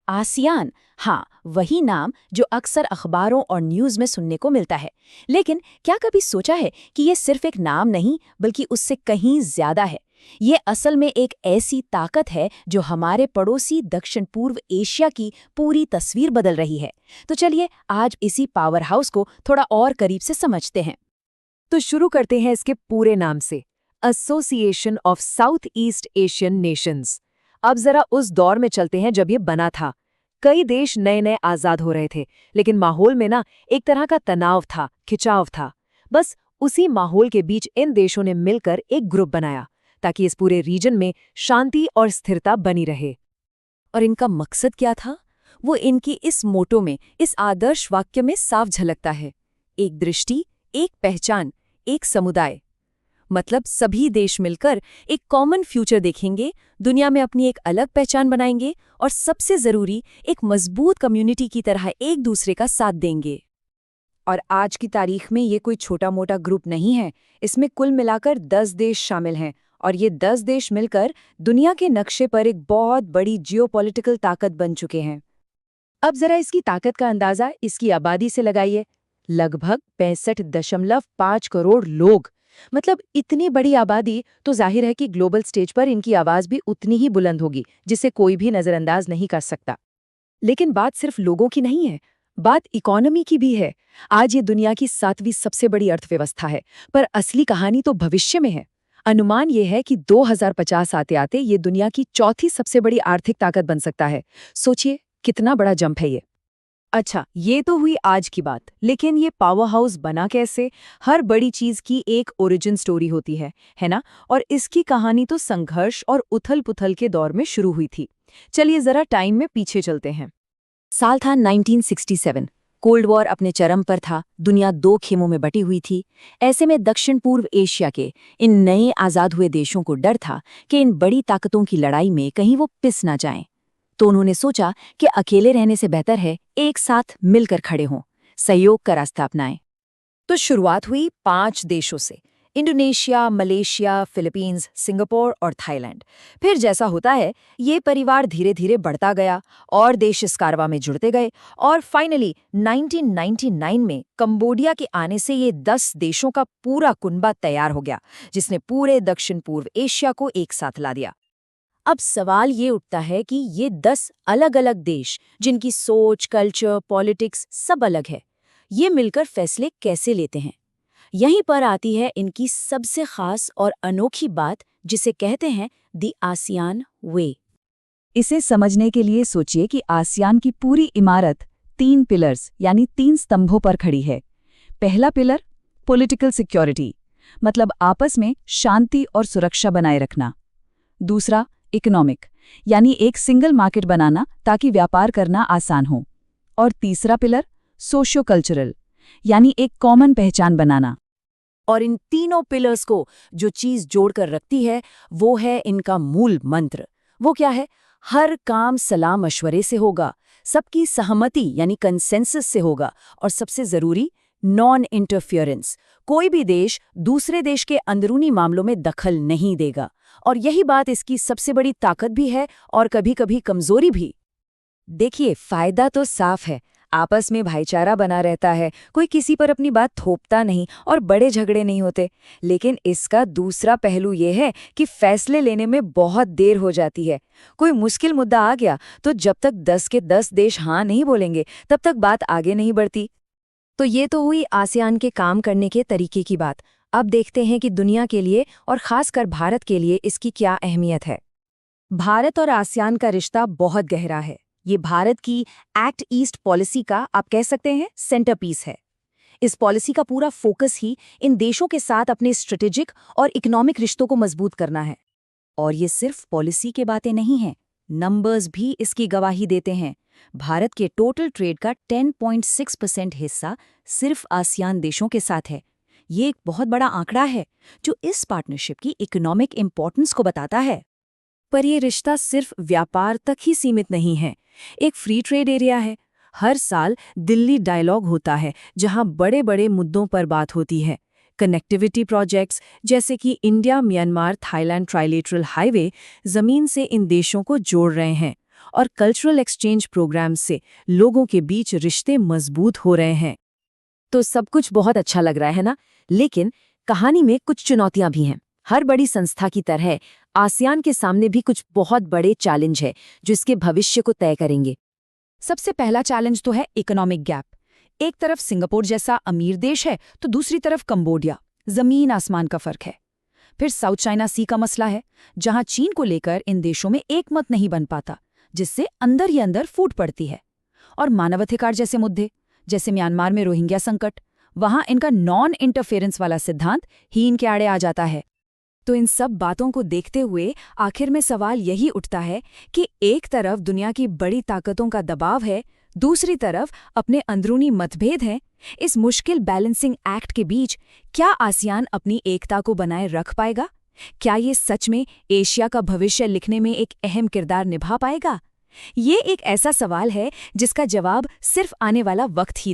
ASEAN, हाँ, वही नाम जो अक्सर अखबारों और न्यूज़ में सुनने को मिलता है। लेकिन क्या कभी सोचा है कि ये सिर्फ एक नाम नहीं, बल्कि उससे कहीं ज्यादा है। ये असल में एक ऐसी ताकत है जो हमारे पड़ोसी दक्षिण पूर्व एशिया की पूरी तस्वीर बदल रही है। तो चलिए आज इसी पावर हाउस को थोड़ा और करीब से समझते हैं। तो शुरू करते हैं इसके पूरे नाम से, association of south east Asian Nations. अब जरा उस दौर में चलते हैं जब ये बना था। कई देश नए नए आजाद हो रहे थे, लेकिन माहौल में ना एक तरह का तनाव था, खिंचाव था। बस उसी माहौल के बीच इन देशों ने मिलकर एक ग्रुप बनाया ताकि इस पूरे रीजन में शांति और स्थिरता बनी रहे। और इनका मकसद क्या था? वो इनकी इस मोटो में, इस आदर्श वाक्य में साफ झलकता है। एक दृष्टि, एक पहचान, एक समुदाय। मतलब सभी देश मिलकर एक कॉमन फ्यूचर देखेंगे, दुनिया में अपनी एक अलग पहचान बनाएंगे और सबसे जरूरी एक मजबूत कम्युनिटी की तरह एक दूसरे का साथ देंगे। और आज की तारीख में ये कोई छोटा मोटा ग्रुप नहीं है। इसमें कुल मिलाकर 10 देश शामिल हैं और ये 10 देश मिलकर दुनिया के नक्शे पर एक बहुत बड़ी जियोपॉलिटिकल ताकत बन चुके हैं। अब जरा इसकी ताकत का अंदाजा इसकी आबादी से लगाइए। लगभग 65.5 करोड़ लोग। मतलब इतनी बड़ी आबादी, तो जाहिर है कि ग्लोबल स्टेज पर इनकी आवाज भी उतनी ही बुलंद होगी, जिसे कोई भी नजरअंदाज नहीं कर सकता। लेकिन बात सिर्फ लोगों की नहीं है, बात इकोनॉमी की भी है। आज ये दुनिया की 7वीं सबसे बड़ी अर्थव्यवस्था है, पर असली कहानी तो भविष्य में है। अनुमान ये है कि 2050 आते आते ये दुनिया की चौथी सबसे बड़ी आर्थिक ताकत बन सकता है। सोचिए कितना बड़ा जंप है ये। अच्छा, ये तो हुई आज की बात, लेकिन ये पावर हाउस बना कैसे? हर बड़ी चीज की एक ओरिजिन स्टोरी होती है ना? और इसकी कहानी तो संघर्ष और उथल-पुथल के दौर में शुरू हुई थी। चलिए जरा टाइम में पीछे चलते हैं। साल था 1967। कोल्ड वॉर अपने चरम पर था, दुनिया 2 खेमों में बटी हुई थी। ऐसे में दक्षिण पूर्व एशिया के इन नए आजाद हुए देशों को डर था कि इन बड़ी ताकतों की लड़ाई में कहीं वो पिस ना जाएं। तो उन्होंने सोचा कि अकेले रहने से बेहतर है एक साथ मिलकर खड़े हों, सहयोग का रास्ता अपनाएं। तो शुरुआत हुई 5 देशों से, इंडोनेशिया, मलेशिया, फिलीपींस, सिंगापुर और थाईलैंड। फिर जैसा होता है, ये परिवार धीरे धीरे बढ़ता गया और देश इस कारवां में जुड़ते गए और फाइनली 1999 में कंबोडिया के आने से ये 10 देशों का पूरा कुनबा तैयार हो गया, जिसने पूरे दक्षिण पूर्व एशिया को एक साथ ला दिया। अब सवाल ये उठता है कि ये 10 अलग-अलग देश, जिनकी सोच, कल्चर, पॉलिटिक्स सब अलग है, ये मिलकर फैसले कैसे लेते हैं? यहीं पर आती है इनकी सबसे खास और अनोखी बात, जिसे कहते हैं द आसियान वे। इसे समझने के लिए सोचिए कि आसियान की पूरी इमारत 3 पिलर्स यानी 3 स्तंभों पर खड़ी है। पहला पिलर पॉलिटिकल सिक्योरिटी, मतलब आपस में शांति और सुरक्षा बनाए रखना। दूसरा इकोनॉमिक, यानी एक सिंगल मार्केट बनाना ताकि व्यापार करना आसान हो। और तीसरा पिलर सोशियो कल्चरल, यानी एक कॉमन पहचान बनाना। और इन तीनों पिलर्स को जो चीज जोड़कर रखती है वो है इनका मूल मंत्र। वो क्या है? हर काम सलाह मशवरे से होगा, सबकी सहमति यानी कंसेंसस से होगा, और सबसे जरूरी नॉन इंटरफियरेंस। कोई भी देश दूसरे देश के अंदरूनी मामलों में दखल नहीं देगा। और यही बात इसकी सबसे बड़ी ताकत भी है और कभी-कभी कमजोरी भी। देखिए, फायदा तो साफ है, आपस में भाईचारा बना रहता है, कोई किसी पर अपनी बात थोपता नहीं और बड़े झगड़े नहीं होते। लेकिन इसका दूसरा पहलू ये है कि फैसले लेने में बहुत देर हो जाती है। कोई मुश्किल मुद्दा आ गया तो जब तक 10 के 10 देश हाँ नहीं बोलेंगे, तब तक बात आगे नहीं बढ़ती। तो ये तो हुई आसियान के काम करने के तरीके की बात। अब देखते हैं कि दुनिया के लिए और खासकर भारत के लिए इसकी क्या अहमियत है। भारत और आसियान का रिश्ता बहुत गहरा है। ये भारत की एक्ट ईस्ट पॉलिसी का, आप कह सकते हैं, सेंटरपीस है। इस पॉलिसी का पूरा फोकस ही इन देशों के साथ अपने स्ट्रेटेजिक और इकोनॉमिक रिश्तों को मजबूत करना है। और ये सिर्फ पॉलिसी के बातें नहीं हैं, नंबर्स भी इसकी गवाही देते हैं। भारत के टोटल ट्रेड का 10.6% हिस्सा सिर्फ आसियान देशों के साथ है। ये एक बहुत बड़ा आंकड़ा है जो इस पार्टनरशिप की इकोनॉमिक इंपॉर्टेंस को बताता है। पर ये रिश्ता सिर्फ व्यापार तक ही सीमित नहीं है, एक फ्री ट्रेड एरिया है। हर साल दिल्ली डायलॉग होता है जहां बड़े बड़े मुद्दों पर बात होती है। कनेक्टिविटी प्रोजेक्ट्स जैसे कि India Myanmar Thailand trilateral highway जमीन से इन देशों को जोड़ रहे हैं। और कल्चरल एक्सचेंज प्रोग्राम्स से लोगों के बीच रिश्ते मजबूत हो रहे हैं। तो सब कुछ बहुत अच्छा लग रहा है ना, लेकिन कहानी में कुछ चुनौतियां भी हैं। हर बड़ी संस्था की तरह आसियान के सामने भी कुछ बहुत बड़े चैलेंज है जो इसके भविष्य को तय करेंगे। सबसे पहला चैलेंज तो है इकोनॉमिक गैप। एक तरफ सिंगापुर जैसा अमीर देश है तो दूसरी तरफ कंबोडिया, जमीन आसमान का फर्क है। फिर साउथ चाइना सी का मसला है, जहां चीन को लेकर इन देशों में एक मत नहीं बन पाता, जिससे अंदर ही अंदर फूट पड़ती है। और मानवाधिकार जैसे मुद्दे, जैसे म्यांमार में रोहिंग्या संकट, वहां इनका नॉन इंटरफेरेंस वाला सिद्धांत ही इनके आड़े आ जाता है। तो इन सब बातों को देखते हुए आखिर में सवाल यही उठता है कि एक तरफ दुनिया की बड़ी ताकतों का दबाव है, दूसरी तरफ अपने अंदरूनी मतभेद हैं। इस मुश्किल बैलेंसिंग एक्ट के बीच क्या आसियान अपनी एकता को बनाए रख पाएगा? क्या ये सच में एशिया का भविष्य लिखने में एक अहम किरदार निभा पाएगा? ये एक ऐसा सवाल है जिसका जवाब सिर्फ आने वाला वक्त ही